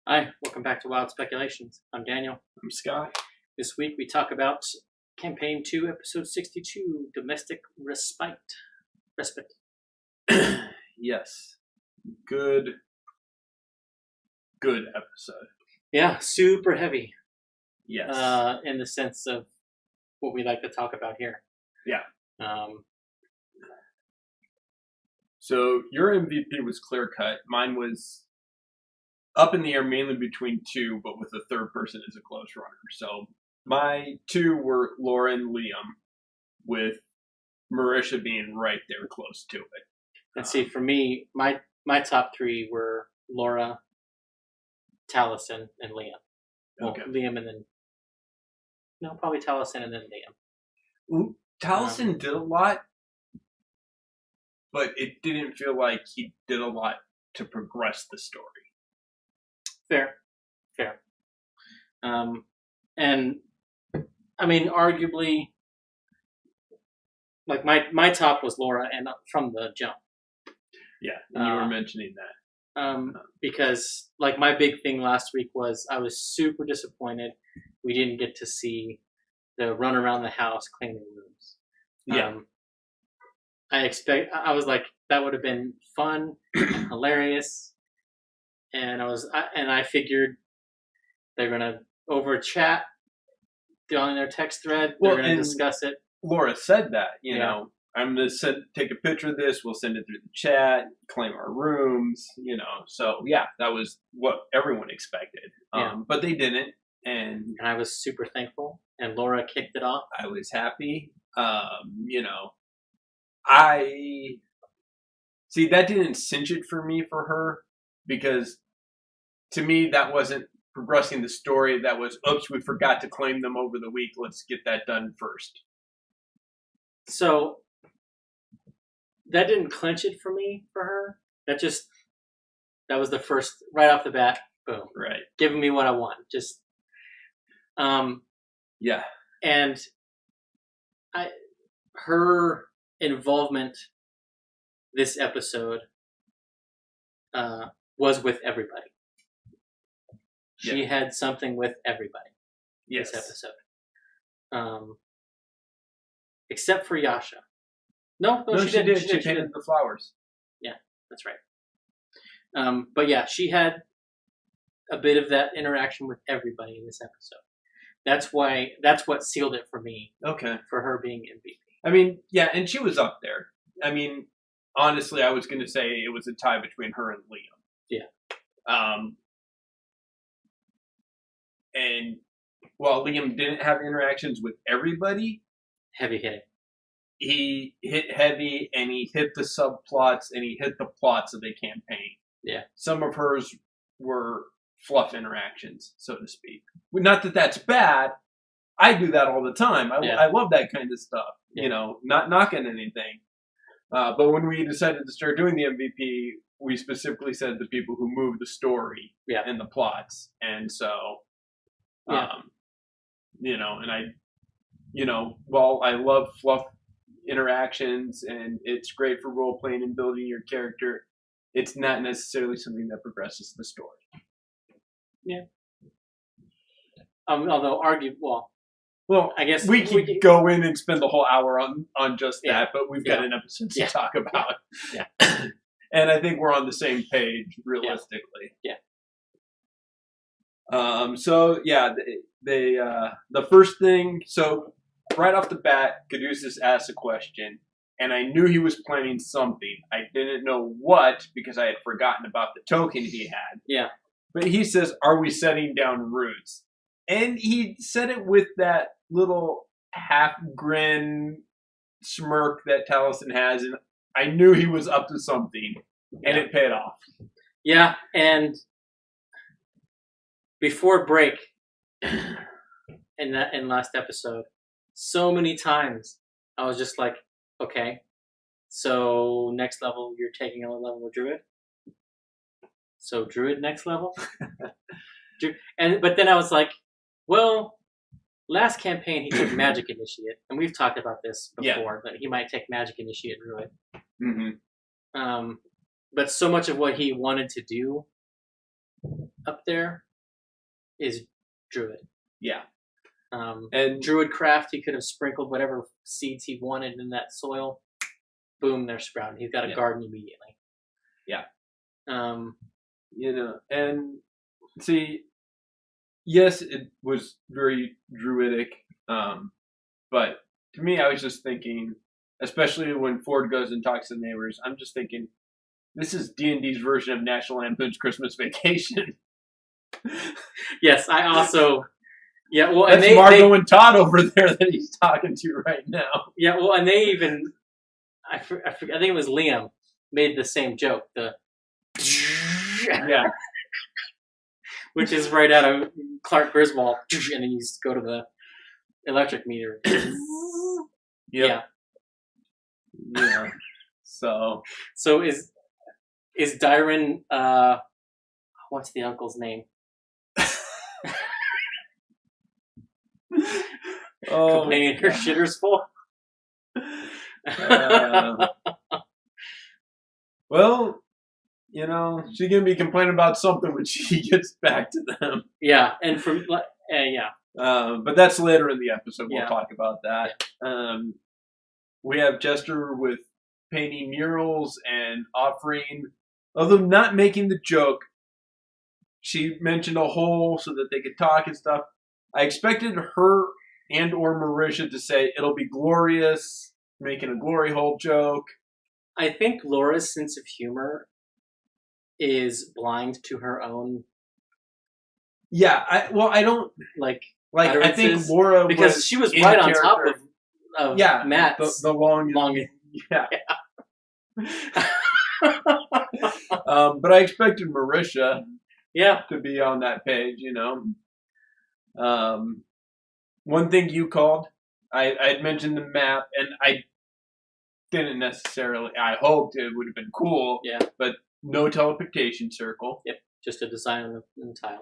Hi, welcome back to Wild Speculations. I'm Daniel. I'm Scott. This week we talk about Campaign 2, Episode 62, Domestic Respite. Yes. Good episode. Yeah, super heavy. Yes. In the sense of what we like to talk about here. Yeah. So your MVP was clear cut. Mine was up in the air mainly between two, but with the third person as a close runner. So my two were Laura and Liam, with Marisha being right there close to it. And see, for me, my top three were Laura, Taliesin, and Liam. Well, Okay. Liam and then... No, probably Taliesin and then Liam. Taliesin did a lot, but it didn't feel like he did a lot to progress the story. Fair. And I mean, arguably, like my top was Laura, and from the jump. Yeah, and you were mentioning that. Because like my big thing last week was I was super disappointed we didn't get to see the run around the house cleaning rooms. Yeah. I was like, that would have been fun, hilarious. And I figured they're gonna over chat on their text thread. They're gonna discuss it. Laura said that, you know, I'm gonna take a picture of this. We'll send it through the chat, claim our rooms, you know. So yeah, that was what everyone expected. But they didn't, and I was super thankful. And Laura kicked it off. I was happy. You know, I see that didn't cinch it for me for her, because to me that wasn't progressing the story. That was, oops, we forgot to claim them over the week. Let's get that done first. So that didn't clinch it for me, for her. That was the first, right off the bat, boom. Right. Giving me what I want. Just, yeah. And her involvement this episode was with everybody. She had something with everybody this episode. Except for Yasha. No, she did. She painted the flowers. Yeah, that's right. But yeah, she had a bit of that interaction with everybody in this episode. That's what sealed it for me. Okay. For her being MVP. I mean, yeah, and she was up there. I mean, honestly, I was going to say it was a tie between her and Liam. Yeah. And while Liam didn't have interactions with everybody, heavy hitting. He hit heavy, and he hit the subplots, and he hit the plots of the campaign. Yeah. Some of hers were fluff interactions, so to speak. Not that that's bad. I do that all the time. I love that kind of stuff. Yeah. You know, not knocking anything. But when we decided to start doing the MVP, we specifically said the people who move the story and the plots. And so, you know, and while I love fluff interactions and it's great for role playing and building your character, it's not necessarily something that progresses the story. Yeah. Although well, I guess we could go in and spend the whole hour on just that, but we've got an episode to talk about. Yeah. And I think we're on the same page, realistically. Yeah. So yeah, the first thing, so right off the bat, Caduceus asked a question, and I knew he was planning something. I didn't know what, because I had forgotten about the token he had. Yeah. But he says, "Are we setting down roots?" And he said it with that little half grin smirk that Taliesin has, and I knew he was up to something, and it paid off. Yeah, and before break, in last episode, so many times I was just like, okay, so next level, you're taking a level of Druid? So Druid next level? But then I was like, well, last campaign he took Magic Initiate, and we've talked about this before, but he might take Magic Initiate Druid. Mm-hmm. But so much of what he wanted to do up there is Druid. Yeah. And Druidcraft, he could have sprinkled whatever seeds he wanted in that soil. Boom, they're sprouting. He's got a garden immediately. Yeah. You know, and see, yes, it was very druidic, but to me, I was just thinking, especially when Ford goes and talks to the neighbors, I'm just thinking, this is D&D's version of National Lampoon's Christmas Vacation. Yes, I also... Yeah, well, that's Margot and Todd over there that he's talking to right now. Yeah, well, and they even... I think it was Liam made the same joke. Yeah. Which is right out of Clark Griswold, and then you just go to the electric meter. Yeah. Yeah. So is Dyron, what's the uncle's name? Complaining her shitter's full. Well, you know, she's gonna be complaining about something when she gets back to them. Yeah, and from but that's later in the episode. We'll talk about that. We have Jester with painting murals and offering, although not making the joke. She mentioned a hole so that they could talk and stuff. I expected her and or Marisha to say it'll be glorious, making a glory hole joke. I think Laura's sense of humor is blind to her own. Yeah, I don't like. I think Laura because she was right on top of Matt's the long. Yeah. But I expected Marisha. Yeah. To be on that page, you know. One thing you called, I'd mentioned the map, and I didn't necessarily. I hoped it would have been cool. Yeah. But no teleportation circle. Yep. Just a design on the tile.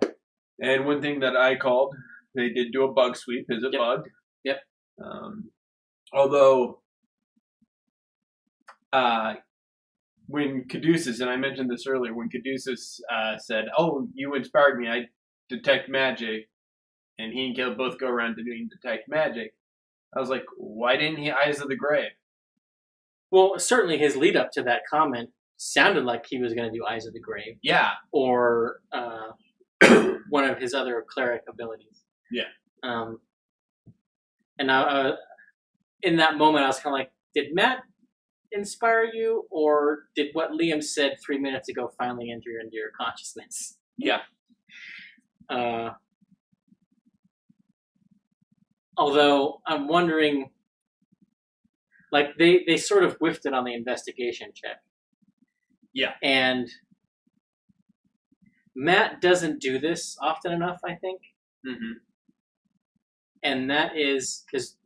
And one thing that I called, they did do a bug sweep. Is it bugged? Yep. Although, when Caduceus, and I mentioned this earlier, when Caduceus said, "Oh, you inspired me. I detect magic," and he and Caleb both go around doing detect magic, I was like, why didn't he Eyes of the Grave? Well, certainly his lead up to that comment sounded like he was going to do Eyes of the Grave. Yeah. Or one of his other cleric abilities. Yeah. And in that moment, I was kind of like, did Matt inspire you, or did what Liam said 3 minutes ago finally enter into your consciousness? Yeah. Although I'm wondering, like they sort of whiffed it on the investigation check. Yeah. And Matt doesn't do this often enough, I think. Mm-hmm. And that is because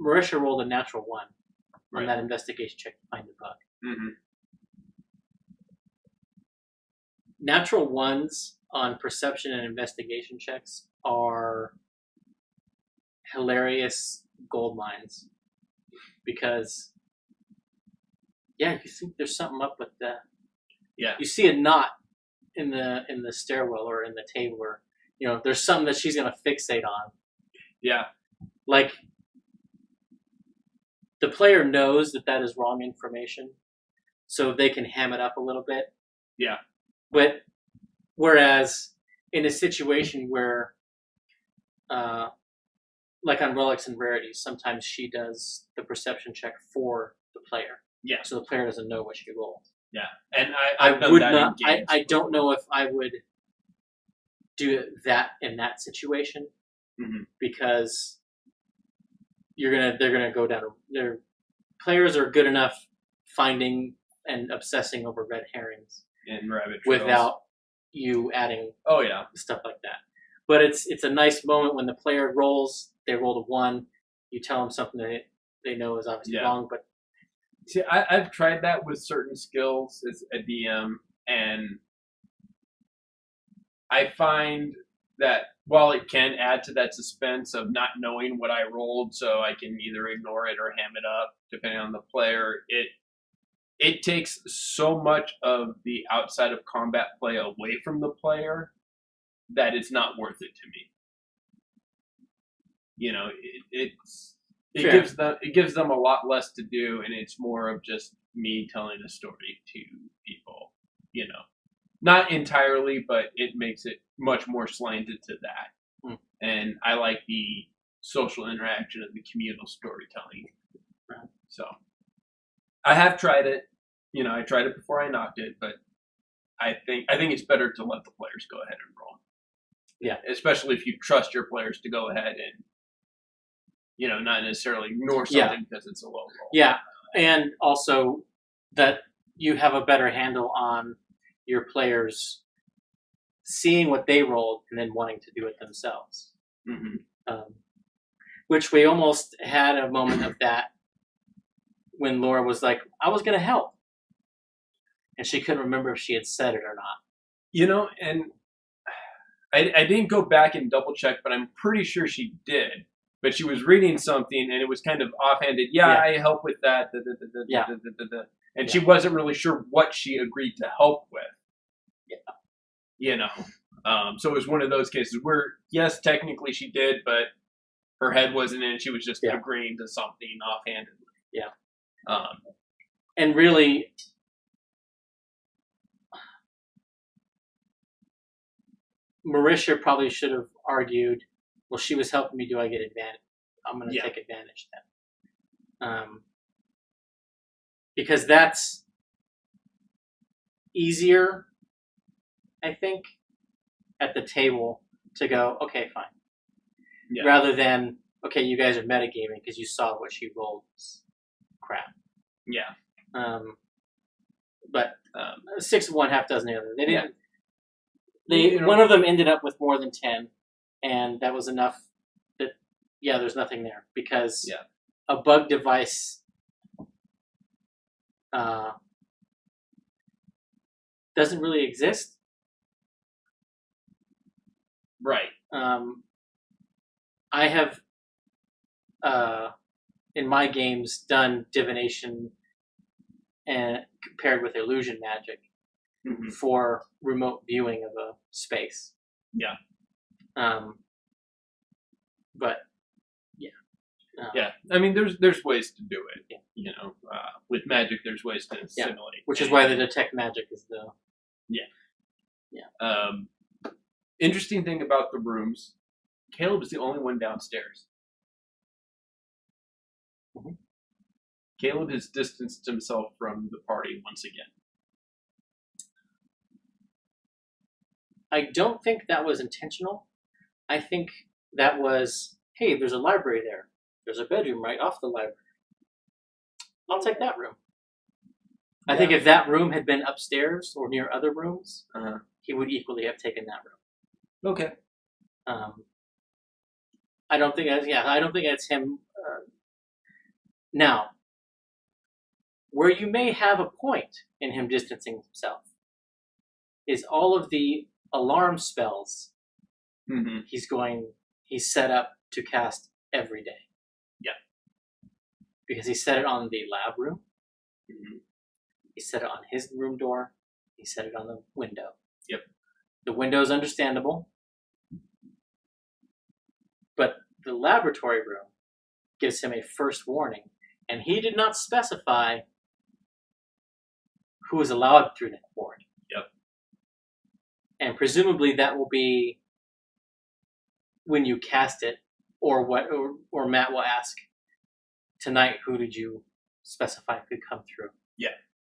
Marisha rolled a natural 1 on that investigation check to find the bug. Mm-hmm. Natural 1s on perception and investigation checks are hilarious gold mines because, you think there's something up with the. Yeah. You see a knot in the stairwell or in the table, or there's something that she's gonna fixate on. Yeah. Like, the player knows that is wrong information, so they can ham it up a little bit. Yeah. But whereas in a situation where, like on Relics and Rarities, sometimes she does the perception check for the player. Yeah. So the player doesn't know what she rolled. Yeah. And I've done that in games. I don't know if I would do that in that situation, because they're gonna go down. Their players are good enough finding and obsessing over red herrings and rabbit trails without you adding stuff like that. But it's a nice moment when the player rolls. They rolled a 1. You tell them something that they know is obviously wrong. But see, I've tried that with certain skills as a DM, and I find that while it can add to that suspense of not knowing what I rolled, so I can either ignore it or ham it up, depending on the player, it takes so much of the outside of combat play away from the player that it's not worth it to me. You know, it gives them a lot less to do, and it's more of just me telling a story to people. You know, not entirely, but it makes it much more slanted to that. And I like the social interaction and the communal storytelling. So I have tried it. You know, I tried it before I knocked it, but I think it's better to let the players go ahead and roll. Yeah, especially if you trust your players to go ahead and, you know, not necessarily ignore something because it's a low roll. Yeah, and also that you have a better handle on your players seeing what they rolled and then wanting to do it themselves. Which we almost had a moment of that when Laura was like, I was going to help. And she couldn't remember if she had said it or not. You know, and I didn't go back and double check, but I'm pretty sure she did. But she was reading something, and it was kind of offhanded. I help with that. And she wasn't really sure what she agreed to help with. You know, so it was one of those cases where, yes, technically she did, but her head wasn't in it. She was just agreeing to something offhandedly. And really, Marisha probably should have argued, well, she was helping me. Do I get advantage? I'm going to take advantage then. Because that's easier, I think, at the table to go, okay, fine. Rather than, okay, you guys are metagaming because you saw what she rolled. Crap. But 6 of one, half dozen the other. They didn't. One of them ended up with more than 10, and that was enough. That there's nothing there because a bug device doesn't really exist. Right. I have in my games done divination and compared with illusion magic for remote viewing of a space. But I mean, there's ways to do it. You know, with magic, there's ways to simulate. Which is why the detect magic is the interesting thing about the rooms, Caleb is the only one downstairs. Caleb has distanced himself from the party once again. I don't think that was intentional. I think that was, hey, there's a library there. There's a bedroom right off the library. I'll take that room. I think if that room had been upstairs or near other rooms, he would equally have taken that room. Okay. I don't think it's him. Now, where you may have a point in him distancing himself is all of the alarm spells he's set up to cast every day. Because he set it on the lab room. He set it on his room door. He set it on the window. The window's understandable. But the laboratory room gives him a first warning. And he did not specify who is allowed through that board. And presumably that will be when you cast it, or Matt will ask, tonight, who did you specify could come through?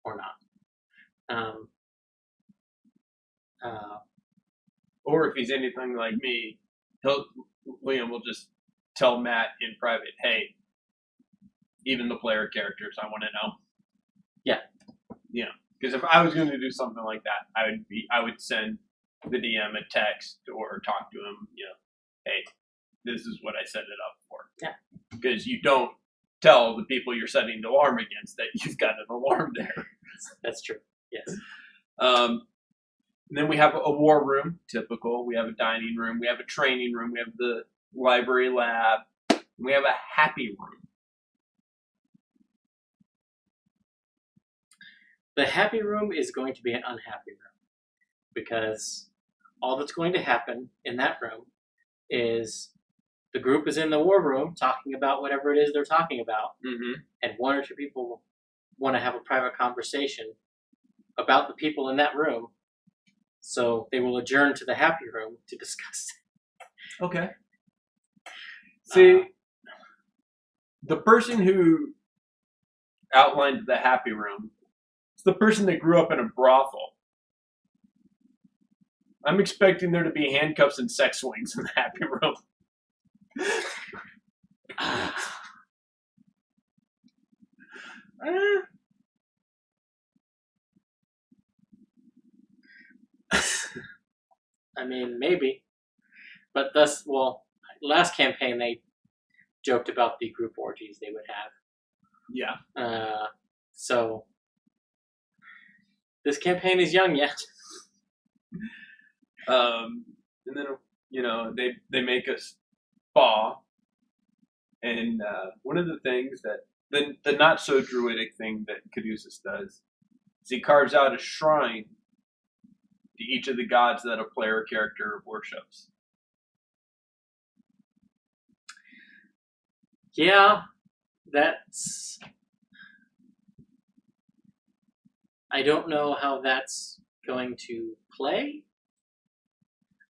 Or not? Or if he's anything like me, Liam will just tell Matt in private, hey, even the player characters, I want to know. Because if I was going to do something like that, I would send the DM a text or talk to him, hey, this is what I set it up for. Because you don't tell the people you're setting the alarm against that you've got an alarm there. That's true. Yes. Then we have a war room, typical. We have a dining room. We have a training room. We have the library lab. We have a happy room. The happy room is going to be an unhappy room because all that's going to happen in that room is the group is in the war room talking about whatever it is they're talking about, and one or two people want to have a private conversation about the people in that room, so they will adjourn to the happy room to discuss it. Okay. See, the person who outlined the happy room is the person that grew up in a brothel. I'm expecting there to be handcuffs and sex swings in the happy room. I mean, maybe. But last campaign they joked about the group orgies they would have. Yeah. So this campaign is young yet. And then, they make a spa. And one of the things that, the not so druidic thing that Caduceus does, is he carves out a shrine to each of the gods that a player character worships. Yeah, that's... I don't know how that's going to play,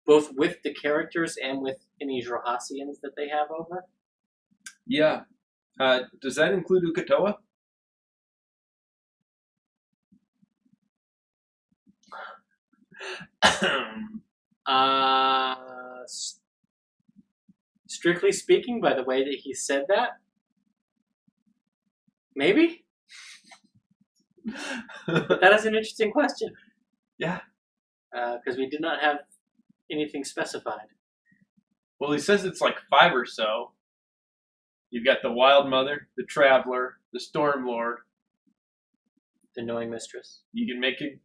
both with the characters and with any Drohassians that they have over. Yeah. Does that include Uk'otoa? Strictly speaking, by the way that he said that, maybe? But that is an interesting question. Yeah. Because we did not have anything specified. Well, he says it's like 5 or so. You've got the Wild Mother, the Traveler, the Storm Lord. The Knowing Mistress. You can make it.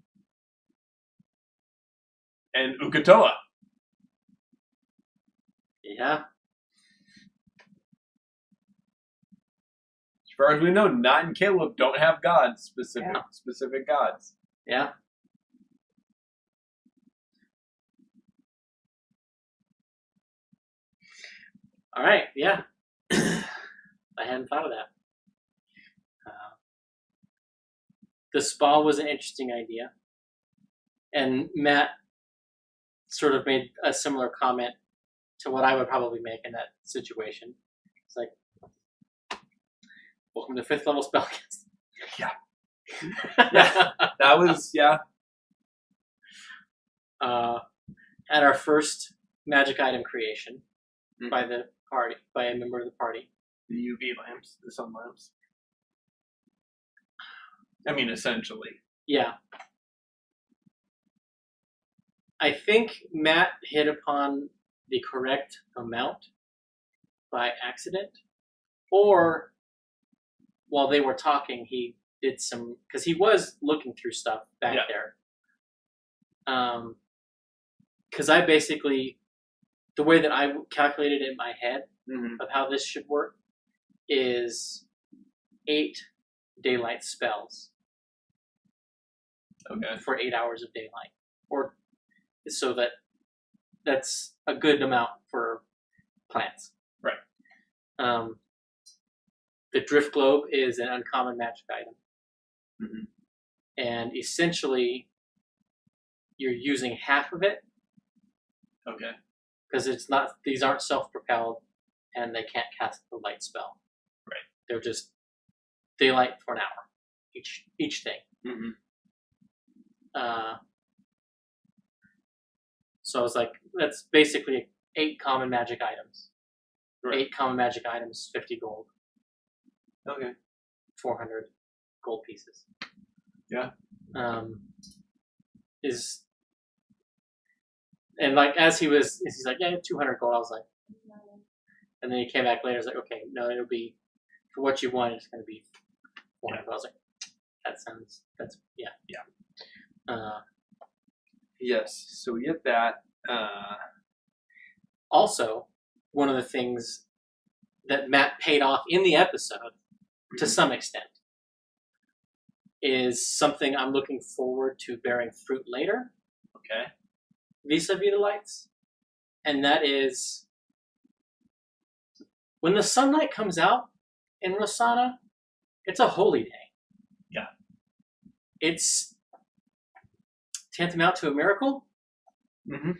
And Uk'otoa. Yeah. As far as we know, Not and Caleb don't have gods, specific gods. Yeah. All right, yeah. I hadn't thought of that. The spa was an interesting idea. And Matt sort of made a similar comment to what I would probably make in that situation. It's like, welcome to 5th level spellcast. Yeah. Yeah, that was, yeah. At our first magic item creation by the party, by a member of the party. The UV lamps, the sun lamps. I mean, essentially. Yeah. I think Matt hit upon the correct amount by accident, or while they were talking, he did some, because he was looking through stuff back there. Because I basically, the way that I calculated it in my head of how this should work is 8 daylight spells. Okay. For 8 hours of daylight, or so that's a good amount for plants. Right. The drift globe is an uncommon magic item, and essentially you're using half of it. Okay. Because it's not; these aren't self-propelled, and they can't cast the light spell. Right. They're just daylight for an hour each thing. So I was like, that's basically 8 common magic items. Right. 8 common magic items, 50 gold. Okay. 400 gold pieces. Yeah. And like as he's like, yeah, 200 gold. I was like, and then he came back later. I was like, okay, no, it'll be for what you want. It's going to be 400. I was like, yeah. Yes, so we get that. Also, one of the things that Matt paid off in the episode, to some extent, is something I'm looking forward to bearing fruit later. Okay. Vis-a-vis the lights. And that is when the sunlight comes out in Rosanna, it's a holy day. Yeah. It's tantamount to a miracle. Mm-hmm.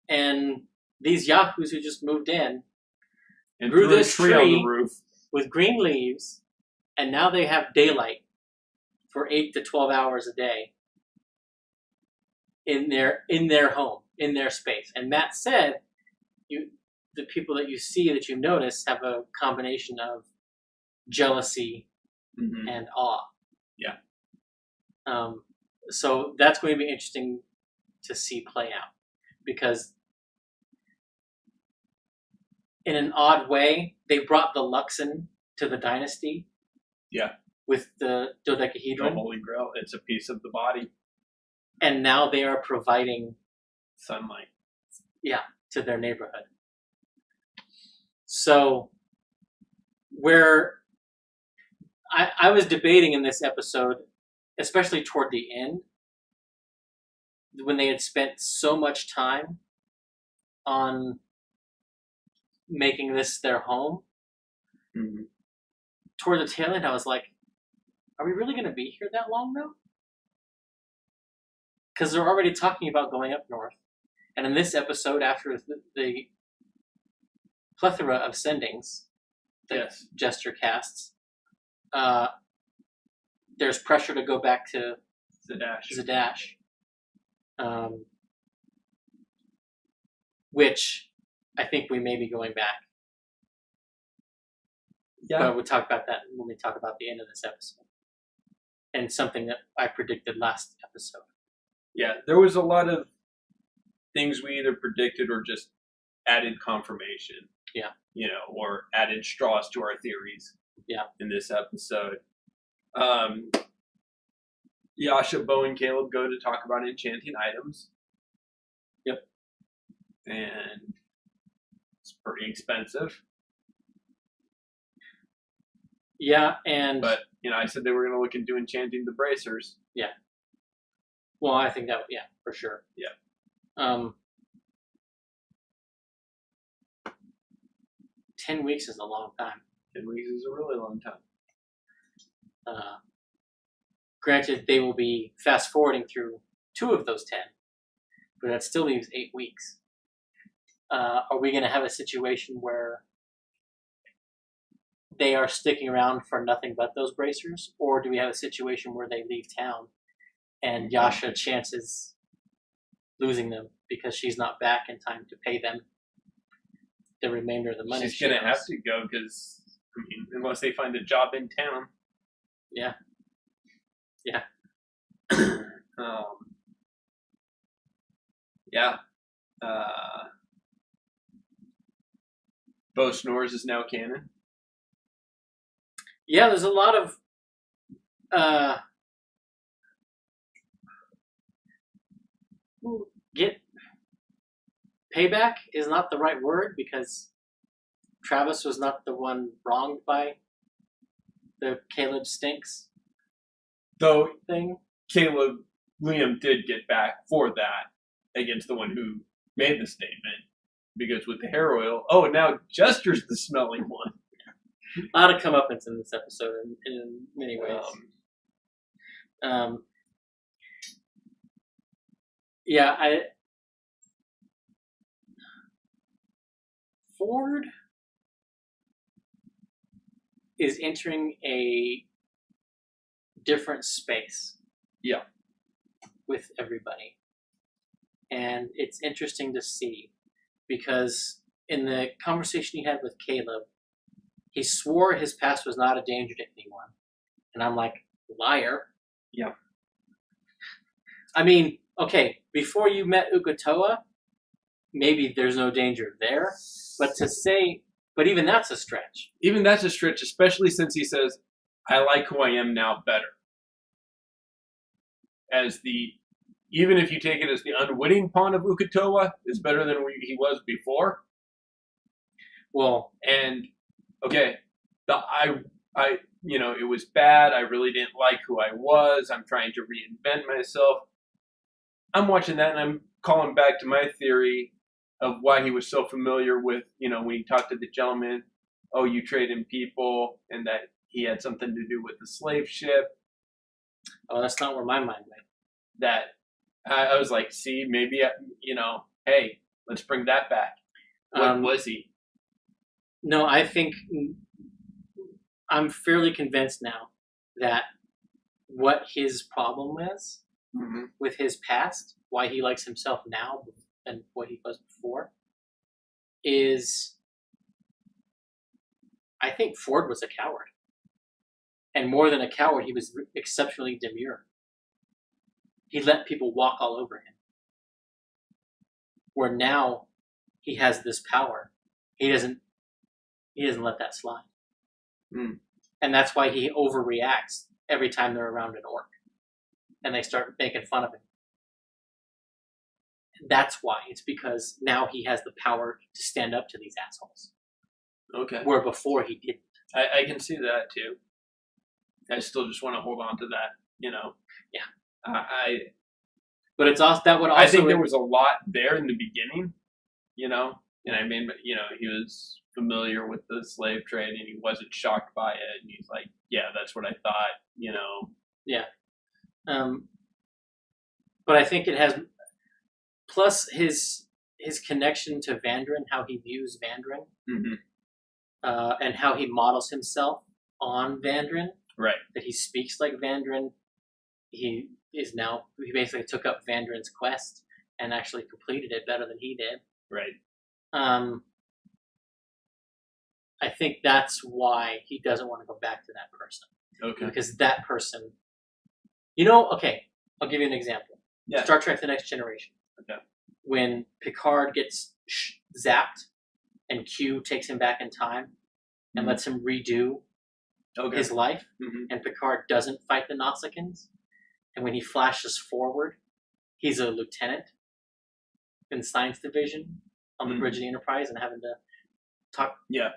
And these yahoos who just moved in and grew this tree on the roof with green leaves, and now they have daylight for 8 to 12 hours a day in their home, in their space. And Matt said, the people that you see, that you notice, have a combination of jealousy and awe. Yeah. So that's going to be interesting to see play out, because in an odd way, they brought the Luxon to the dynasty. Yeah. With the dodecahedron. The Holy Grail. It's a piece of the body. And now they are providing sunlight. Yeah, to their neighborhood. So, where I was debating in this episode, especially toward the end, when they had spent so much time on making this their home, toward the tail end, I was like, are we really going to be here that long, though? Because they're already talking about going up north. And in this episode, after the plethora of sendings that Jester casts, there's pressure to go back to Zadash. Which I think we may be going back. Yeah. But we'll talk about that when we talk about the end of this episode. And something that I predicted last episode. Yeah, there was a lot of things we either predicted or just added confirmation. Yeah. Or added straws to our theories. Yeah. In this episode. Yasha, Bo, and Caleb go to talk about enchanting items. Yep. And it's pretty expensive. Yeah, but I said they were going to look into enchanting the bracers. Yeah. Well, I think that, for sure. Yeah. 10 weeks is a long time. 10 weeks is a really long time. Granted, they will be fast forwarding through 2 of those 10, but that still leaves 8 weeks. Are we going to have a situation where they are sticking around for nothing but those bracers, or do we have a situation where they leave town and Yasha chances losing them because she's not back in time to pay them the remainder of the money? She's going to have to go because, unless they find a job in town. Yeah. Yeah. Yeah. Bo Snores is now canon. Yeah, there's a lot of payback is not the right word, because Travis was not the one wronged by the Caleb stinks though thing. Liam did get back for that against the one who made the statement, because with the hair oil, now Jester's the smelly one. A lot of comeuppance in this episode in many ways. Ford is entering a different space. Yeah. With everybody. And it's interesting to see, because in the conversation he had with Caleb, he swore his past was not a danger to anyone. And I'm like, liar. Yeah. I mean, okay, before you met Uk'otoa, maybe there's no danger there. But even that's a stretch. Even that's a stretch, especially since he says, I like who I am now better. Even if you take it as the unwitting pawn of Uk'otoa is better than he was before. Well, and okay, it was bad. I really didn't like who I was. I'm trying to reinvent myself. I'm watching that and I'm calling back to my theory of why he was so familiar with, when he talked to the gentleman, oh, you trade in people, and that he had something to do with the slave ship. Oh, that's not where my mind went. That I was like, see, maybe, hey, let's bring that back. What was he? No, I think I'm fairly convinced now that what his problem is with his past, why he likes himself now and what he was before, is I think Ford was a coward. And more than a coward, he was exceptionally demure. He let people walk all over him. Where now he has this power, he doesn't let that slide. And that's why he overreacts every time they're around an orc. And they start making fun of him. And that's why. It's because now he has the power to stand up to these assholes. Okay. Where before he didn't. I can see that too. I still just want to hold on to that, Yeah. But it's also that would also. I think there was a lot there in the beginning, and I mean, he was familiar with the slave trade and he wasn't shocked by it, and he's like, yeah, that's what I thought, Yeah. But I think it has, plus his connection to Vandrin, how he views Vandrin, and how he models himself on Vandrin. Right. That he speaks like Vandrin. He basically took up Vandrin's quest and actually completed it better than he did. Right. I think that's why he doesn't want to go back to that person. Okay. Because that person, okay, I'll give you an example. Yeah. Star Trek: The Next Generation. Okay. When Picard gets zapped and Q takes him back in time and lets him redo his life, and Picard doesn't fight the Nausicaans, and when he flashes forward, he's a lieutenant in Science Division on the bridge of the Enterprise and having to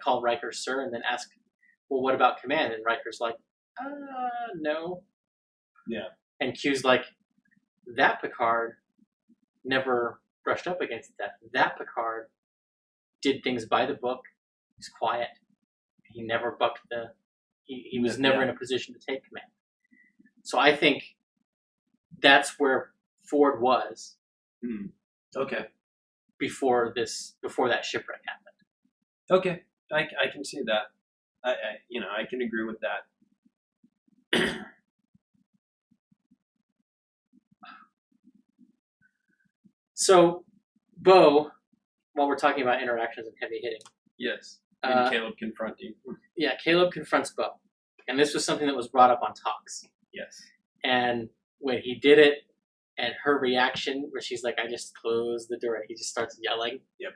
call Riker sir, and then ask, well, what about command? And Riker's like, no. Yeah. And Q's like, that Picard never brushed up against that. That Picard did things by the book. He's quiet. He never bucked he was never in a position to take command. So I think that's where Ford was. Okay. Before that shipwreck happened. Okay, I can see that. I can agree with that. So, Bo, while we're talking about interactions and heavy hitting. Yes. And Caleb confronting. Yeah, Caleb confronts Bo. And this was something that was brought up on Talks. Yes. And when he did it, and her reaction, where she's like, I just closed the door, and he just starts yelling. Yep.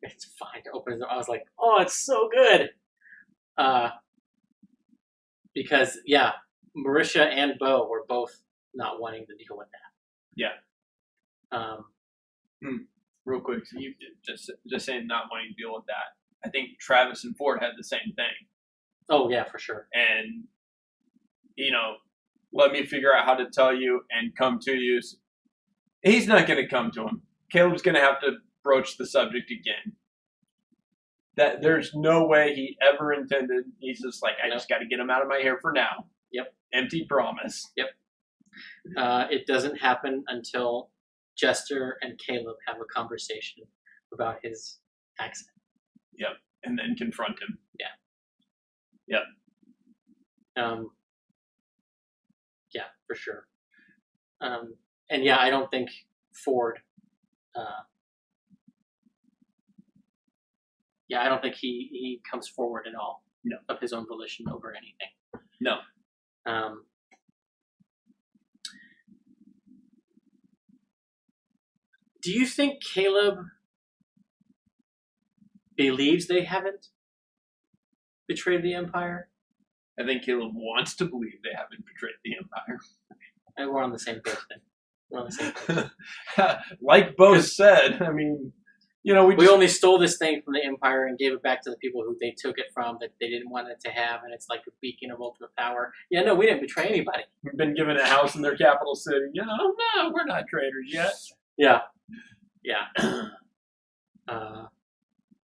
It's fine to open the door. I was like, oh, it's so good. Because, yeah, Marisha and Bo were both not wanting to deal with that. Yeah. Real quick, so you just saying not wanting to deal with that. I think Travis and Ford had the same thing. Oh, yeah, for sure. And, let me figure out how to tell you and come to you. He's not going to come to him. Caleb's going to have to broach the subject again. That there's no way he ever intended. He's just like, I just got to get him out of my hair for now. Yep. Empty promise. Yep. It doesn't happen until Jester and Caleb have a conversation about his accent. Yep. And then confront him. Yeah. Yep. Yeah, for sure. And yeah, I don't think Ford. I don't think he comes forward at all. No. Of his own volition over anything. No. Do you think Caleb believes they haven't betrayed the Empire? I think Caleb wants to believe they haven't betrayed the Empire. And we're on the same page then. We're on the same page. Like Bo said, I mean, we only stole this thing from the Empire and gave it back to the people who they took it from that they didn't want it to have, and it's like a beacon of ultimate power. Yeah, no, we didn't betray anybody. We've been given a house in their capital city. No, we're not traitors yet. Yeah.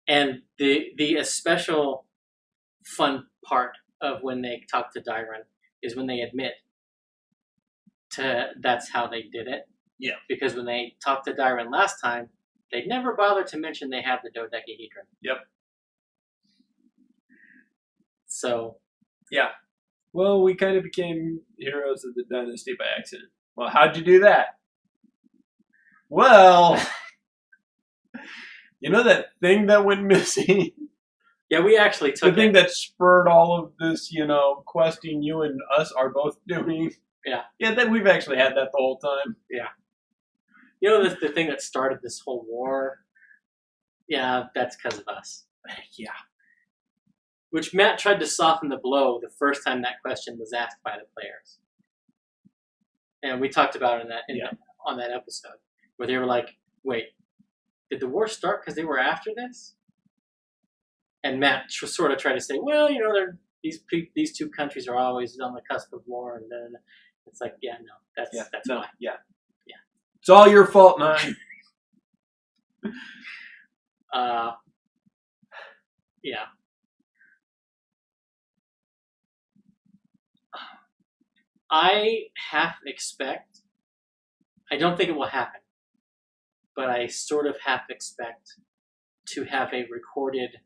And the especial fun part of when they talk to Dyron is when they admit to that's how they did it. Yeah. Because when they talked to Dyron last time, they never bothered to mention they have the dodecahedron. Yep. So. Yeah. Well, we kind of became heroes of the dynasty by accident. Well, how'd you do that? Well, that thing that went missing? Yeah, we actually took the thing that spurred all of this, questing you and us are both doing. Yeah. Yeah, that we've actually had that the whole time. Yeah. The thing that started this whole war, yeah, that's because of us. Yeah. Which Matt tried to soften the blow the first time that question was asked by the players. And we talked about it on that episode, where they were like, wait, did the war start because they were after this? And Matt sort of tried to say, well, these two countries are always on the cusp of war, and then it's like, yeah, no, that's why. Yeah. It's all your fault, man. Yeah. I don't think it will happen, but I sort of half expect to have a recorded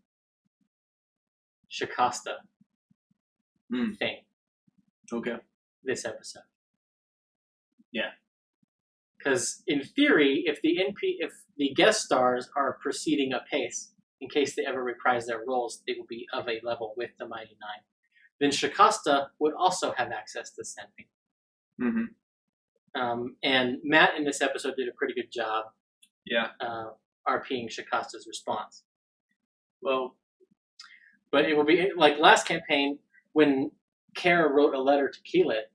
Shikasta thing. Okay. This episode. Yeah. Because in theory, if the guest stars are proceeding apace, in case they ever reprise their roles, they will be of a level with the Mighty Nine. Then Shikasta would also have access to sending. Mm-hmm. And Matt in this episode did a pretty good job. Yeah. RPing Shikasta's response. Well, but it will be like last campaign when Kara wrote a letter to Keelit.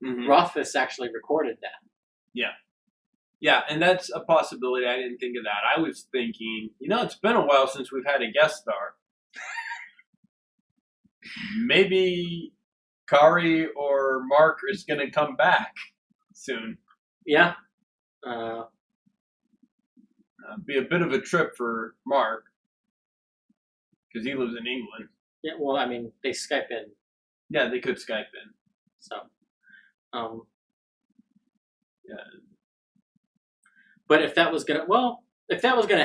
Mm-hmm. Rothfuss actually recorded that. Yeah. Yeah, and that's a possibility. I didn't think of that. I was thinking, it's been a while since we've had a guest star. Maybe Kari or Mark is going to come back soon. Yeah. Be a bit of a trip for Mark because he lives in England. Yeah, well, I mean, they Skype in. Yeah, they could Skype in. So, yeah. But if that was gonna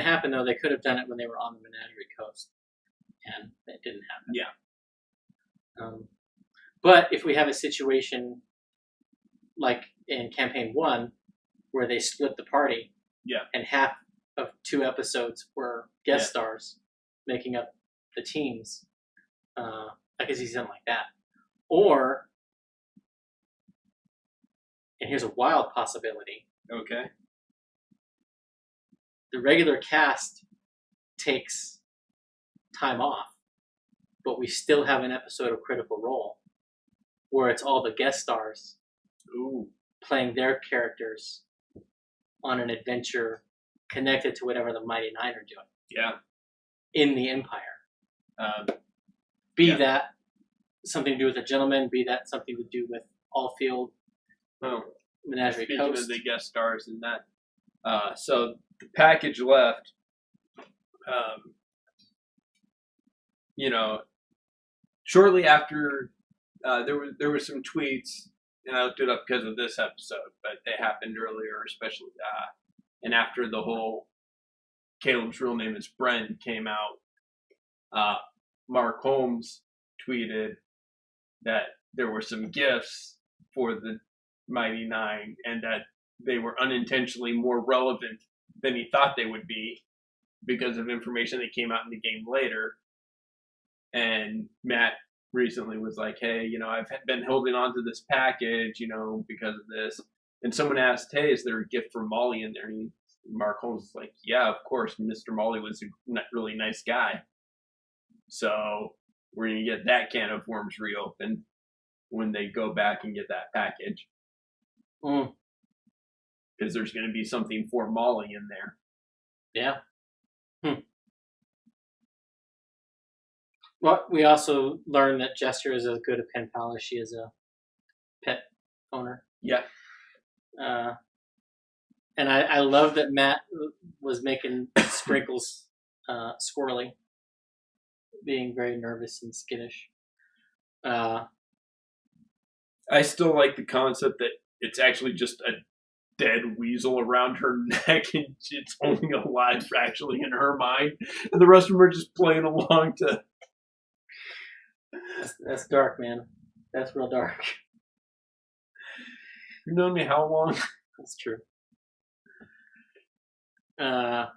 happen, though, they could have done it when they were on the Menagerie Coast, and it didn't happen. Yeah. But if we have a situation like in Campaign 1, where they split the party, and half of 2 episodes were guest stars making up the teams, I could see something like that. Or, and here's a wild possibility. Okay. The regular cast takes time off, but we still have an episode of Critical Role where it's all the guest stars playing their characters on an adventure connected to whatever the Mighty Nine are doing. Yeah. In the Empire. Be that something to do with a gentleman, be that something to do with Allfield, Menagerie Speaking Coast. Of the guest stars and that. So the package left, shortly after there were some tweets, and I looked it up because of this episode, but they happened earlier, especially, and after the whole Caleb's real name is Brent came out, Mark Holmes tweeted that there were some gifts for the Mighty Nine and that they were unintentionally more relevant than he thought they would be because of information that came out in the game later. And Matt recently was like, hey, I've been holding on to this package, because of this. And someone asked, hey, is there a gift for Molly in there? And Mark Holmes was like, yeah, of course. Mr. Molly was a really nice guy. So we're going to get that can of worms reopened when they go back and get that package. Because there's going to be something for Molly in there. Yeah. Well, we also learned that Jester is as good a pen pal as she is a pet owner. Yeah. And I love that Matt was making Sprinkles squirrely, being very nervous and skittish. I still like the concept that it's actually just a dead weasel around her neck and it's only alive actually in her mind. And the rest of them are just playing along to... That's dark, man. That's real dark. You've known me how long? That's true. But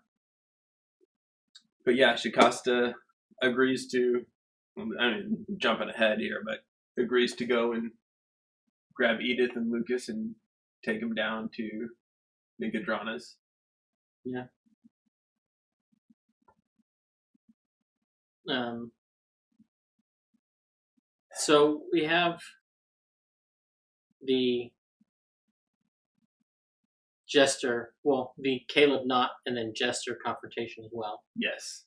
yeah, Shikasta agrees to, I mean, jumping ahead here, but agrees to go and grab Edith and Lucas and take them down to Megadrana's. Yeah. So we have the Jester, well, the Caleb Knott and then Jester confrontation as well. Yes.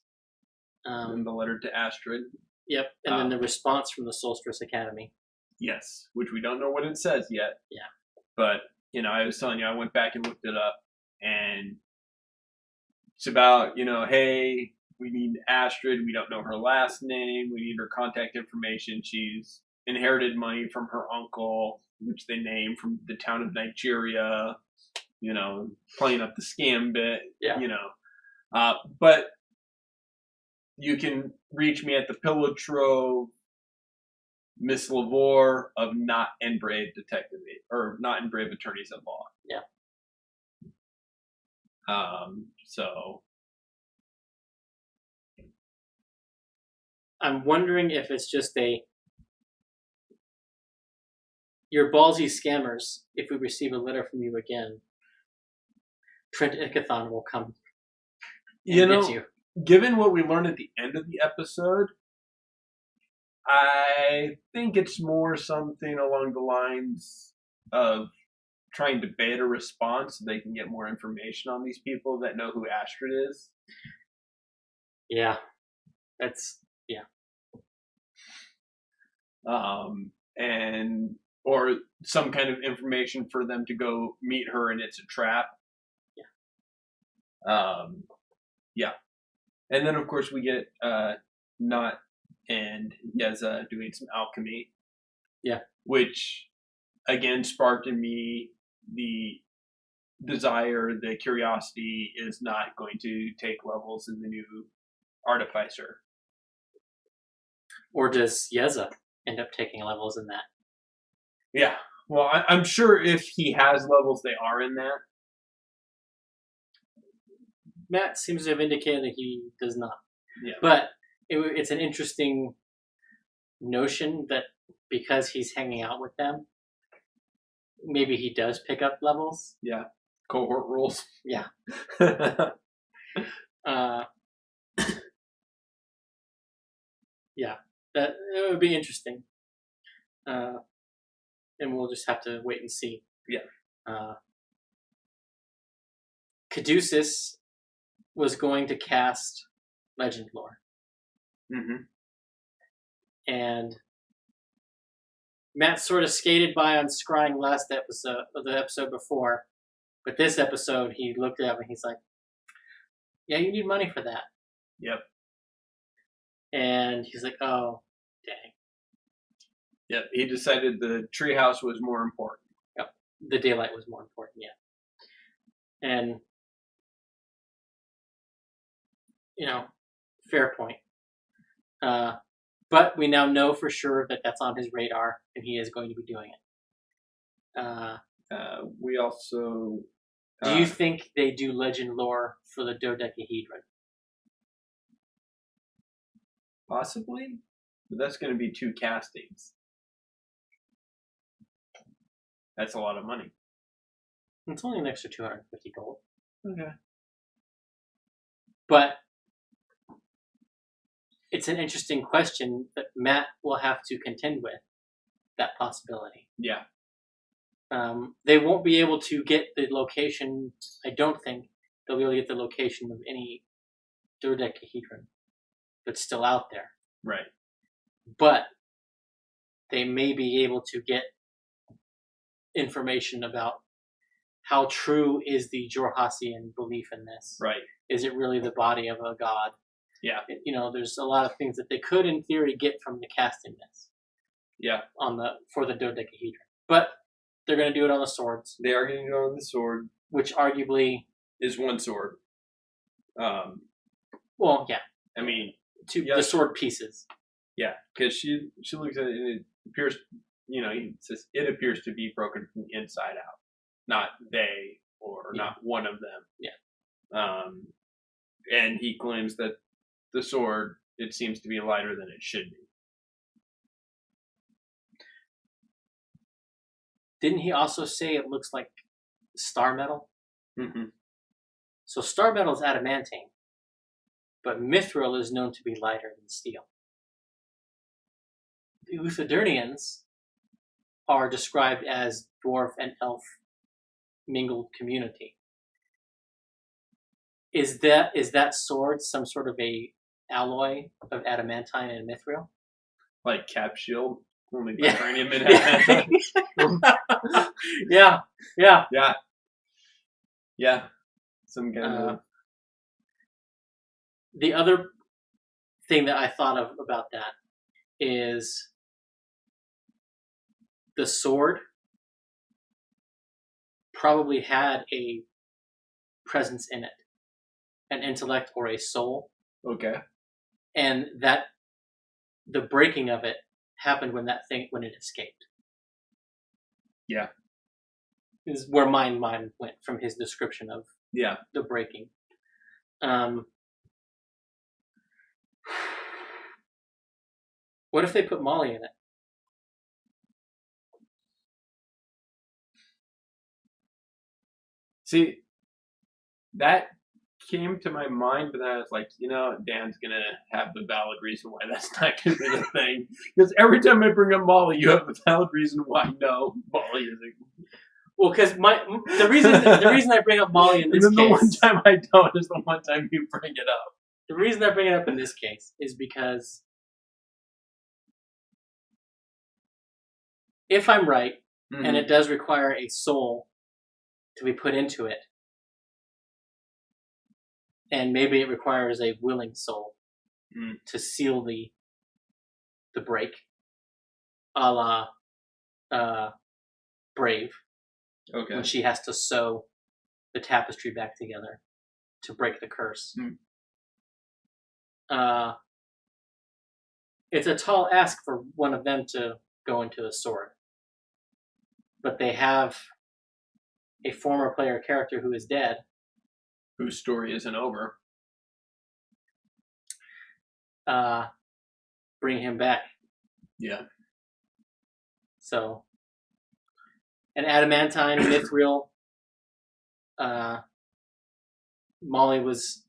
And the letter to Astrid. Yep, and then the response from the Solstice Academy. Yes, which we don't know what it says yet. Yeah. But, I was telling you, I went back and looked it up, and it's about, hey, we need Astrid, we don't know her last name, we need her contact information, she's inherited money from her uncle, which they named from the town of Nigeria, playing up the scam bit, but you can reach me at the Pillow Trove, Miss Lavore of Not and Brave Detective, or Not and Brave Attorneys at Law. Yeah. So I'm wondering if it's just you're ballsy scammers. If we receive a letter from you again, Trent Ickathon will come and get you. Given what we learned at the end of the episode, I think it's more something along the lines of trying to bait a response so they can get more information on these people that know who Astrid is. Yeah. Or some kind of information for them to go meet her and it's a trap. Yeah. And then, of course, we get Not and Yeza doing some alchemy. Yeah. Which, again, sparked in me the desire, the curiosity is not going to take levels in the new Artificer. Or does Yeza end up taking levels in that? Yeah. Well, I'm sure if he has levels, they are in that. Matt seems to have indicated that he does not. Yeah. But it's an interesting notion that because he's hanging out with them, maybe he does pick up levels. Yeah. Cohort rules. Yeah. Yeah. It would be interesting. And we'll just have to wait and see. Yeah. Caduceus was going to cast Legend Lore. Mm-hmm. And Matt sort of skated by on scrying the episode before. But this episode, he looked at it and he's like, yeah, you need money for that. Yep. And he's like, oh, dang. Yep, he decided the treehouse was more important. Yep, the daylight was more important, yeah. And, fair point. But we now know for sure that that's on his radar, and he is going to be doing it. We also... do you think they do Legend Lore for the dodecahedron? Possibly, but that's going to be 2 castings. That's a lot of money. It's only an extra 250 gold. Okay. But it's an interesting question that Matt will have to contend with, that possibility. Yeah. They won't be able to get the location, I don't think, they'll be able to get the location of any dodecahedron that's still out there. Right. But they may be able to get information about how true is the Jorhasian belief in this. Right. Is it really the body of a god? Yeah. There's a lot of things that they could, in theory, get from the casting this. Yeah. For the dodecahedron. But they're going to do it on the swords. They are going to do it on the sword. Which arguably... is one sword. Well, yeah. I mean... the sword pieces. Yeah, because she looks at it and it appears, it says it appears to be broken from the inside out. Not they, or not one of them. Yeah. And he claims that the sword, it seems to be lighter than it should be. Didn't he also say it looks like star metal? Mm-hmm. So star metal is adamantine, but mithril is known to be lighter than steel. The Uthadurnians are described as dwarf and elf mingled community. Is that sword some sort of a alloy of adamantine and mithril? Like cap shield? Only vibranium and adamantine? Yeah. Some kind of... The other thing that I thought of about that is the sword probably had a presence in it, an intellect or a soul. Okay. And that the breaking of it happened when it escaped. Yeah. Is where my mind went from his description of the breaking. What if they put Molly in it? See, that came to my mind, but then I was like, Dan's going to have the valid reason why that's not going to be the thing. Because every time I bring up Molly, you have a valid reason why no, Molly isn't. Well, because the reason I bring up Molly in this and then case... the one time I don't is the one time you bring it up. The reason I bring it up in this case is because if I'm right, and it does require a soul to be put into it, and maybe it requires a willing soul to seal the break, a la Brave, okay, when she has to sew the tapestry back together to break the curse. It's a tall ask for one of them to go into a sword, but they have a former player character who is dead, whose story isn't over. Bring him back. Yeah. So, an adamantine, mithril. Molly was,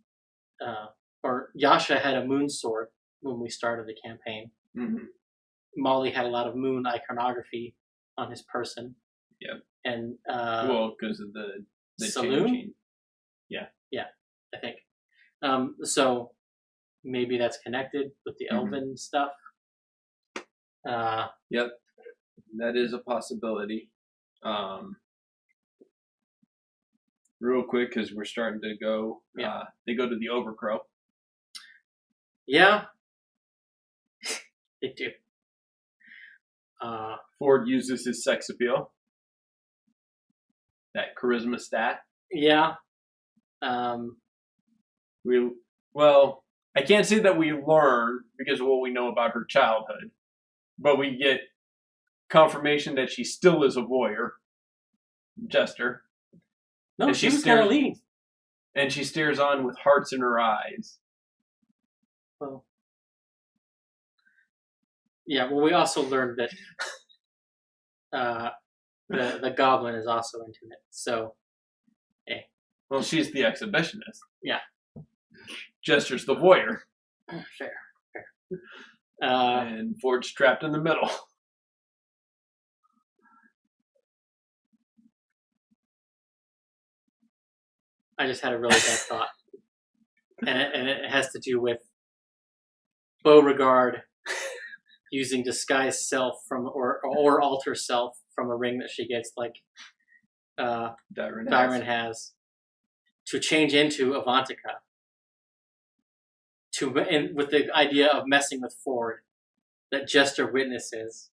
or Yasha had a moon sword when we started the campaign. Mm-hmm. Molly had a lot of moon iconography on his person. Yep. And because of the saloon. Yeah, I think. So maybe that's connected with the elven stuff. Yep, that is a possibility. Real quick, because we're starting to go. They go to the Overcrow. Yeah, they do. Ford uses his sex appeal. That charisma stat. Yeah. I can't say that we learn because of what we know about her childhood, but we get confirmation that she still is a voyeur. Jester. No, she was kind of leading. And she stares on with hearts in her eyes. Well, yeah. Well, we also learned that the goblin is also into it. So, hey. Well, she's the exhibitionist. Yeah. Jester's the voyeur. Fair. And Ford's trapped in the middle. I just had a really bad thought, and it has to do with Beauregard using disguise self from or alter self from a ring that she gets, like Dyron has, to change into Avantika. With the idea of messing with Ford, that Jester witnesses,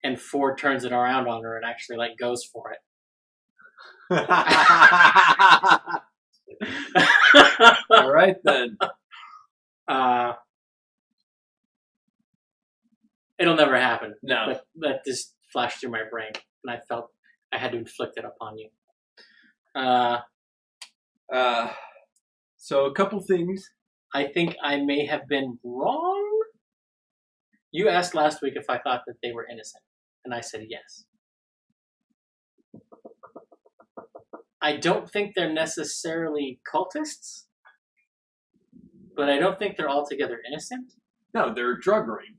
and Ford turns it around on her and actually like goes for it. All right then. It'll never happen. No. But that just flashed through my brain, and I felt I had to inflict it upon you. So a couple things. I think I may have been wrong. You asked last week if I thought that they were innocent, and I said yes. I don't think they're necessarily cultists, but I don't think they're altogether innocent. No, they're a drug ring.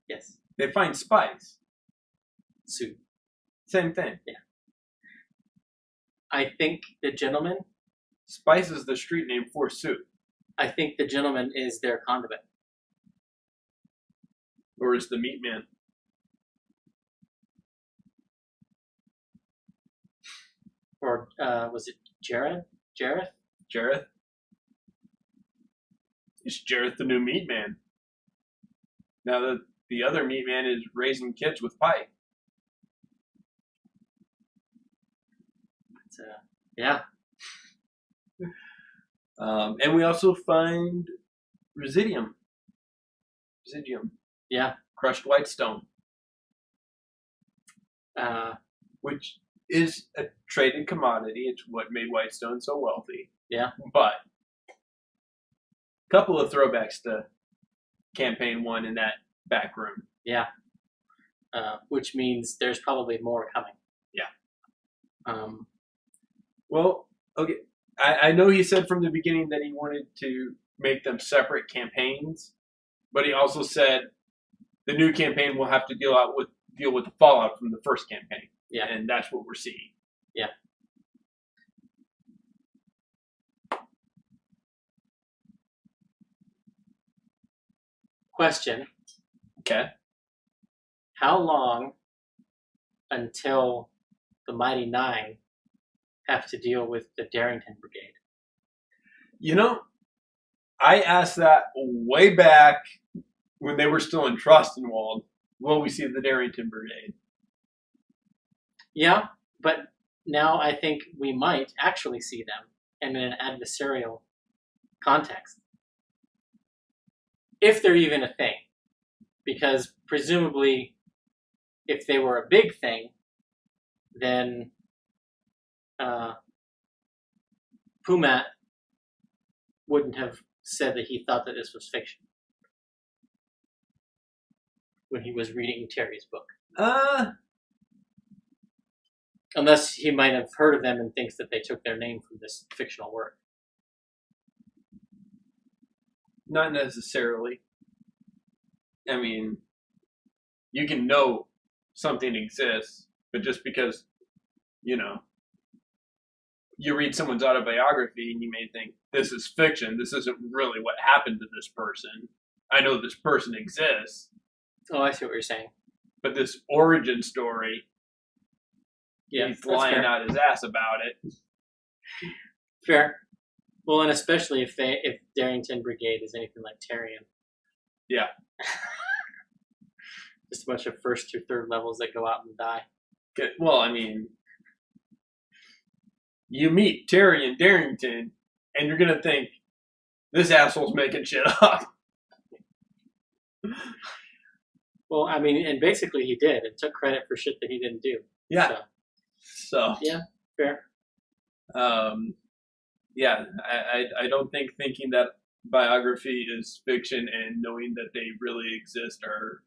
Yes. They find spice. Soup. Same thing. Yeah. I think the gentleman... Spice is the street name for soup. I think the gentleman is their condiment. Or is the meat man? Or was it Jareth? Jareth? Is Jareth the new meat man? Now that the other meat man is raising kids with Pike. Yeah. And we also find Residium. Yeah. Crushed white stone. Which is a traded commodity. It's what made Whitestone so wealthy. Yeah. But a couple of throwbacks to campaign 1 in that back room. Yeah. Which means there's probably more coming. Yeah. Well, okay. I know he said from the beginning that he wanted to make them separate campaigns, but he also said the new campaign will have to deal with the fallout from the first campaign. Yeah. And that's what we're seeing. Yeah. Question. Okay. How long until the Mighty Nine have to deal with the Darrington Brigade? You know, I asked that way back when they were still in Trostenwald. Will we see the Darrington Brigade? Yeah, but now I think we might actually see them in an adversarial context. If they're even a thing. Because presumably, if they were a big thing, then Pumat wouldn't have said that he thought that this was fiction when he was reading Terry's book. Unless he might have heard of them and thinks that they took their name from this fictional work. Not necessarily. I mean, you can know something exists, but just because, you read someone's autobiography and you may think, this is fiction, this isn't really what happened to this person. I know this person exists. Oh, I see what you're saying. But this origin story, yeah, he's lying out his ass about it. Fair. Well, and especially if Darrington Brigade is anything like Tarian. Yeah. Just a bunch of 1st to 3rd levels that go out and die. Well, I mean, you meet Terry and Darrington, and you're gonna think this asshole's making shit up. Well, I mean, and basically he did, and took credit for shit that he didn't do. Yeah. So yeah, fair. Yeah, I don't think thinking that biography is fiction and knowing that they really exist are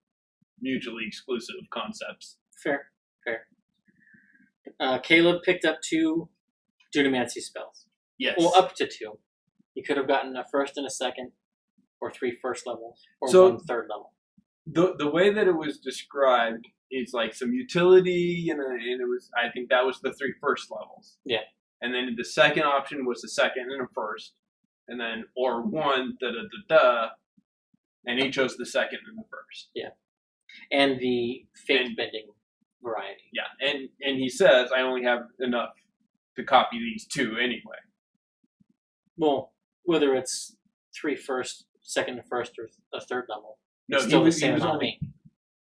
mutually exclusive concepts. Fair. Caleb picked up 2 Dunamancy spells. Yes. Well, up to 2. He could have gotten a 1st and a 2nd, or 3 first levels, or 1 3rd level. The way that it was described is like some utility, and it was, I think that was the 3 first levels. Yeah. And then the second option was a second and a first. And then, or one, da-da-da-da. And he chose the second and the first. Yeah. And the fate bending variety. Yeah. And he says, I only have enough to copy these 2 anyway. Well, whether it's 3 first, second to first, or a third level. No, still the same amount of ink.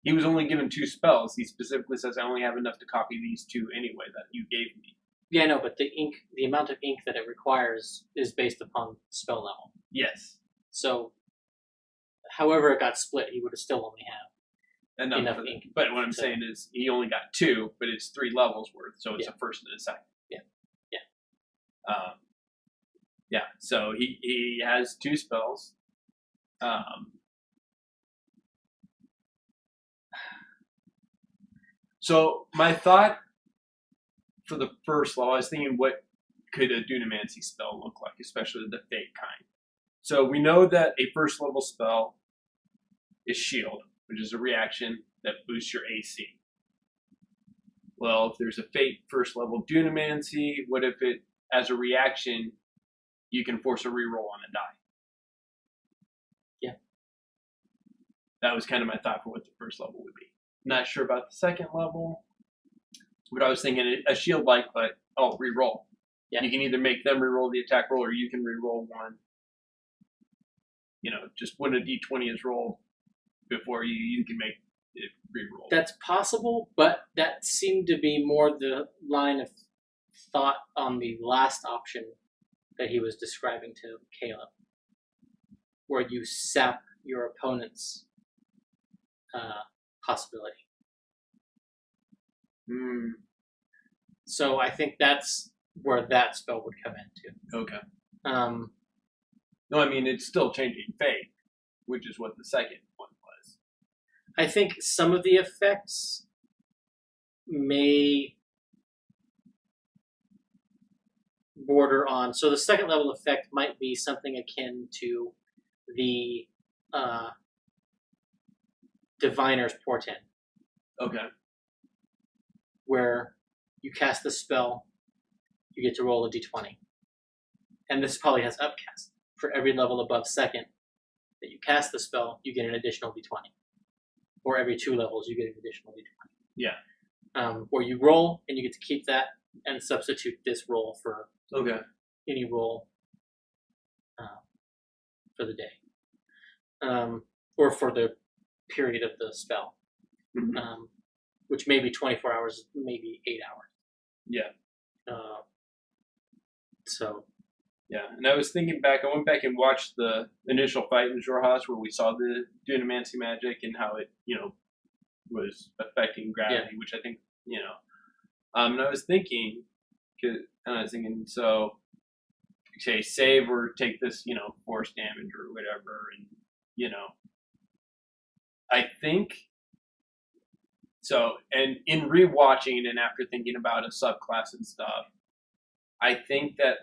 He was only given 2 spells. He specifically says, I only have enough to copy these 2 anyway that you gave me. Yeah, no, but the amount of ink that it requires is based upon spell level. Yes. So, however it got split, he would have still only have enough ink. But what I'm saying is, he only got 2, but it's 3 levels worth, so it's a first and a second. Yeah. Yeah. So he has 2 spells. So my thought for the first level, I was thinking, what could a Dunamancy spell look like, especially the fate kind? So we know that a first level spell is Shield, which is a reaction that boosts your AC. Well, if there's a fate first level Dunamancy, what if it, as a reaction, you can force a reroll on a die? Yeah. That was kind of my thought for what the first level would be. Not sure about the second level. But I was thinking a shield like, but reroll. Yeah. You can either make them reroll the attack roll, or you can reroll one. You know, just when a d20 is rolled before you can make it reroll. That's possible, but that seemed to be more the line of thought on the last option that he was describing to Caleb, where you sap your opponent's possibility. So I think that's where that spell would come into. Okay. No, I mean, it's still changing fate, which is what the second one was. I think some of the effects may border on... So the second level effect might be something akin to the Diviner's Portent. Okay. Where you cast the spell, you get to roll a d20. And this probably has upcast. For every level above second that you cast the spell, you get an additional d20. Or every 2 levels, you get an additional d20. Yeah. Where you roll, and you get to keep that, and substitute this roll for any roll for the day. Or for the period of the spell. Mm-hmm. Which may be 24 hours, maybe 8 hours. Yeah. So. Yeah, and I was thinking back, I went back and watched the initial fight in Jorhas where we saw the Dunamancy magic and how it, was affecting gravity, which I think, and I was thinking, so, say, save or take this, force damage or whatever, and, I think, so, and in rewatching and after thinking about a subclass and stuff, I think that,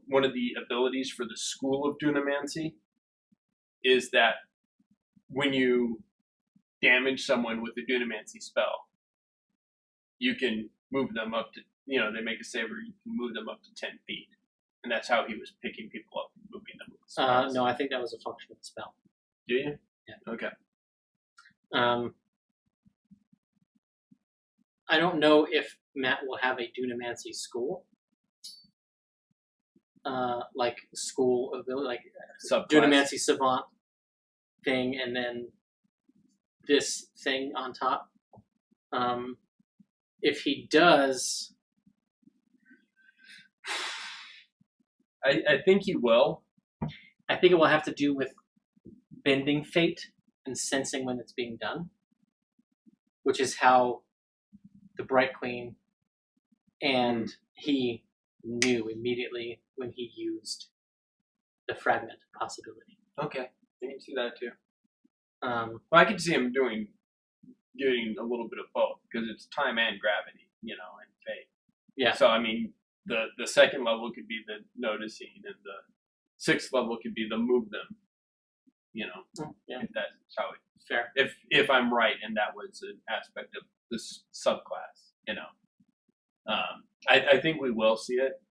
one of the abilities for the School of Dunamancy is that when you damage someone with a Dunamancy spell, you can move them up to, they make a save or you can move them up to 10 feet. And that's how he was picking people up and moving them with spells. No, I think that was a function of the spell. Do you? Yeah. Okay. I don't know if Matt will have a Dunamancy school. School ability, Dunamancy Savant thing, and then this thing on top. If he does, I think he will. I think it will have to do with bending fate and sensing when it's being done, which is how the Bright Queen and he knew immediately when he used the fragment possibility. Okay, I can see that too. Well, I can see him getting a little bit of both because it's time and gravity, and fate. Yeah. So I mean, the second level could be the noticing, and the 6th level could be the move them. If that's how it. Fair. If I'm right, and that was an aspect of this subclass, I think we will see it.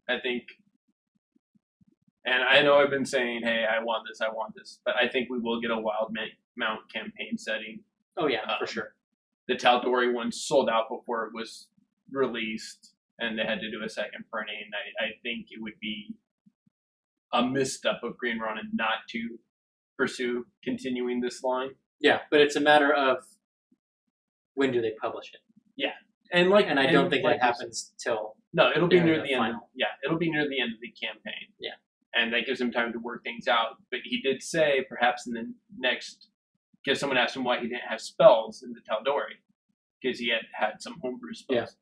I think, and I know I've been saying, hey, I want this, but I think we will get a Wild Mount campaign setting. Oh yeah, for sure. The Tal'Dorei one sold out before it was released, and they had to do a second printing. I think it would be a misstep of Green Ronin not to pursue continuing this line. Yeah, but it's a matter of when do they publish it. Yeah, and I don't think that happens till it'll be near the end. Final. It'll be near the end of the campaign. Yeah, and that gives him time to work things out. But he did say perhaps in the next, because someone asked him why he didn't have spells in the Tal'Dorei, because he had some homebrew spells,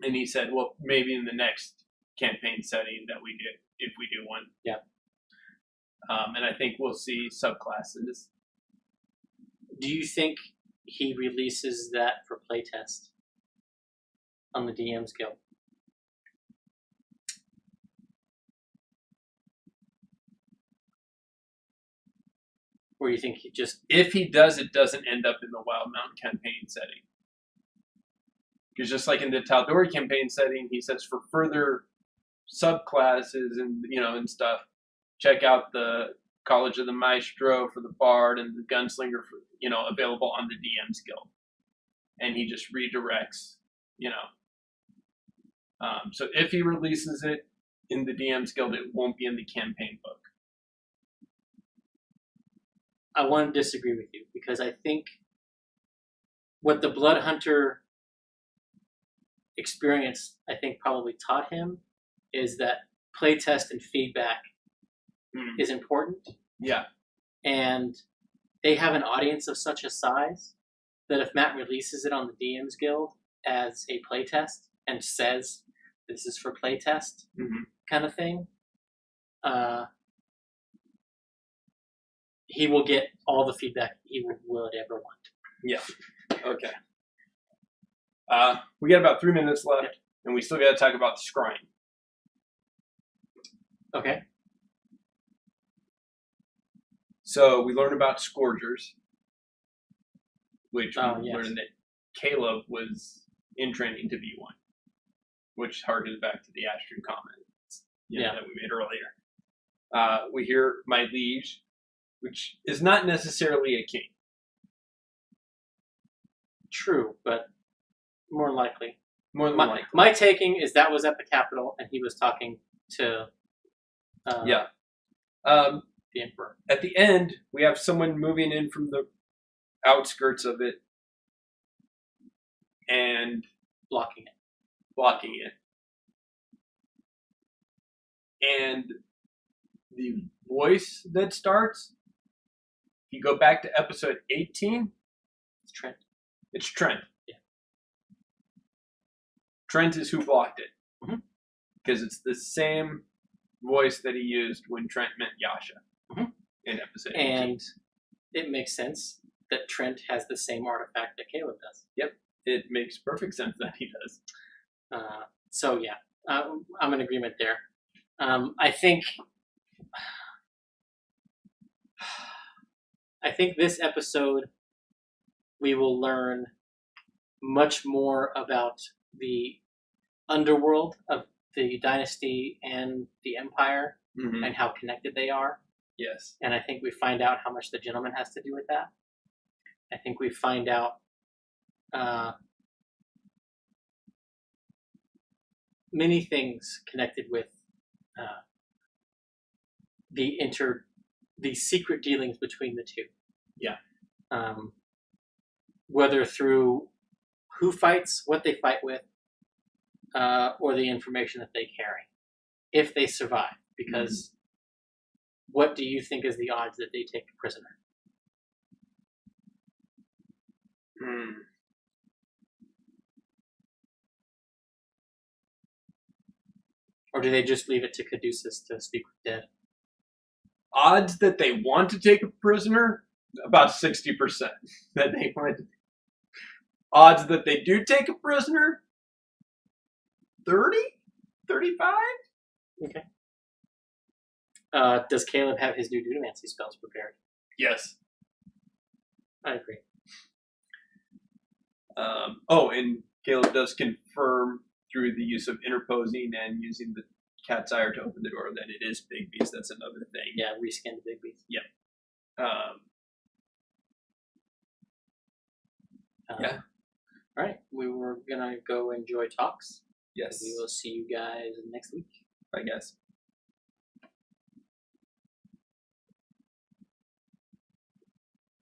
and he said, well, maybe in the next campaign setting that we get, if we do one. Yeah. And I think we'll see subclasses. Do you think he releases that for playtest on the DM's Guild? Or do you think he just... If he does, it doesn't end up in the Wild Mountain campaign setting. Because just like in the Tal'Dorei campaign setting, he says for further subclasses and and stuff, check out the College of the Maestro for the Bard and the Gunslinger for available on the DM's Guild, and he just redirects. So if he releases it in the DM's Guild, it won't be in the campaign book. I want to disagree with you because I think what the Blood Hunter experience, I think, probably taught him is that playtest and feedback is important. Yeah. And they have an audience of such a size that if Matt releases it on the DM's Guild as a playtest and says this is for playtest kind of thing, he will get all the feedback he would ever want. Yeah. Okay. We got about 3 minutes left, and we still got to talk about the scrying. Okay. So we learned about Scourgers, which we learned that Caleb was in training to be one, which harkens back to the Astrid comment that we made earlier. We hear my liege, which is not necessarily a king. True, but more likely. Likely. My taking is that was at the Capitol, and he was talking to the Emperor. At the end, we have someone moving in from the outskirts of it and blocking it. And the voice that starts, if you go back to episode 18, It's Trent. Yeah. Trent is who blocked it. Because it's the same voice that he used when Trent met Yasha in episode 18. And it makes sense that Trent has the same artifact that Caleb does. Yep. It makes perfect sense that he does. So yeah, I'm in agreement there. I think this episode we will learn much more about the underworld of the dynasty and the empire and how connected they are. Yes. And I think we find out how much the gentleman has to do with that. I think we find out many things connected with the secret dealings between the two. Yeah. Whether through who fights, what they fight with, or the information that they carry, if they survive. Because what do you think is the odds that they take a prisoner? Or do they just leave it to Caduceus to speak with dead? Odds that they want to take a prisoner, about 60% that they want to. Odds that they do take a prisoner, 30? 35? Okay. Does Caleb have his new Dunamancy spells prepared? Yes. I agree. And Caleb does confirm through the use of interposing and using the cat's ire to open the door, then it is Big Beast. That's another thing. Yeah, reskin the Big Beast. Yeah. Yeah. All right, we were gonna go enjoy talks. Yes. We will see you guys next week. I guess.